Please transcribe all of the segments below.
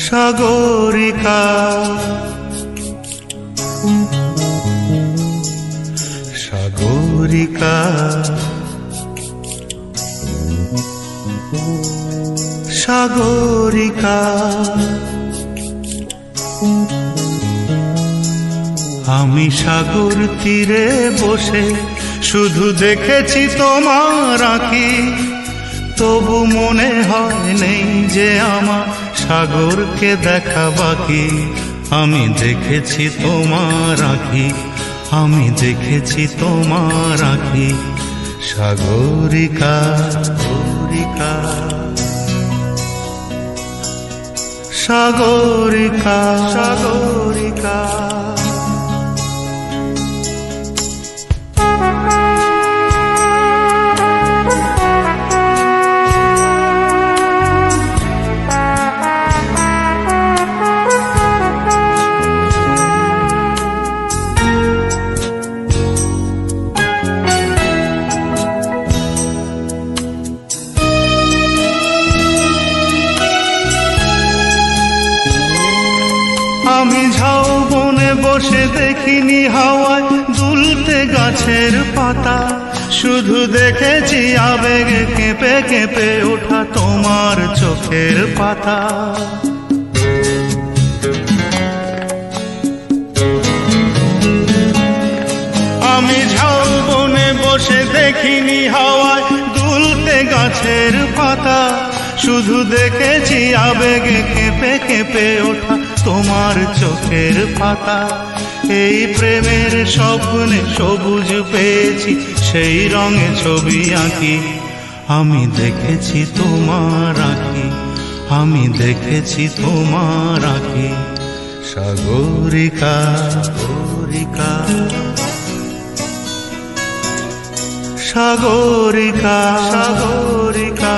সাগরিকা সাগরিকা সাগরিকা সাগরিকা আমি সাগর তীরে বসে শুধু দেখেছি তোমার আঁখি, তবু মনে হয় নেই যে আমার সাগরকে দেখা বাকি। আমি দেখেছি তোমার আঁখি, আমি দেখেছি তোমার আঁখি, সাগরিকা সাগরিকা সাগরিকা সাগরিকা। আমি ঝাউবনে বসে দেখিনি হাওয়ায় দুলতে গাছের পাতা, শুধু দেখেছি আবেগে কেঁপে কেঁপে ওঠা তোমার চোখের পাতা। আমি ঝাউবনে বসে দেখিনি হাওয়ায় দুলতে গাছের পাতা, শুধু দেখেছি আবেগে কেঁপে কেঁপে ওঠা তোমার চোখের পাতা। এই প্রেমের স্বপ্নে সবুজ পেয়েছি, সেই রঙে ছবি আঁকি। আমি দেখেছি তোমার আঁখি, আমি দেখেছি তোমার আঁখি, সাগরিকা সাগরিকা সাগরিকা সাগরিকা।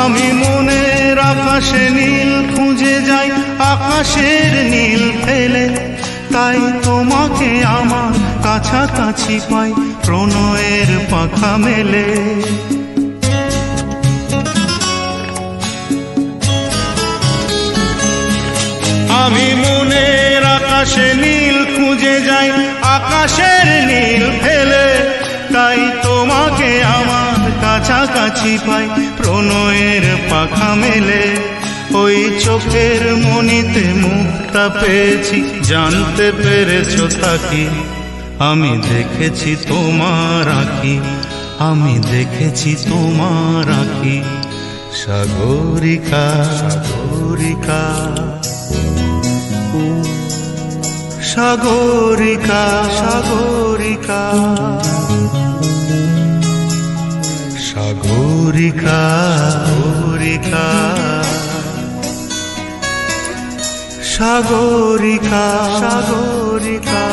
আমি মনের আকাশে নীল খুঁজে যাই, আকাশের নীল ফেলে, তাই তোমাকে আমার কাছাকাছি পাই প্রণয়ের পাখা মেলে। আমি মনের আকাশে নীল খুঁজে যাই, আকাশের নীল ফেলে, তাই তোমাকে আমার কাছাকাছি পাই প্রণয়ের পাখা মেলে। ওই চোখের মনিতে মুক্তা পেয়েছি, জানতে পেরেছো থাকি। আমি দেখেছি তোমার আঁখি, আমি দেখেছি তোমার আঁখি, সাগরিকা সাগরিকা সাগরিকা সাগরিকা সাগরিকা সাগরিকা সাগরিকা সাগরিকা।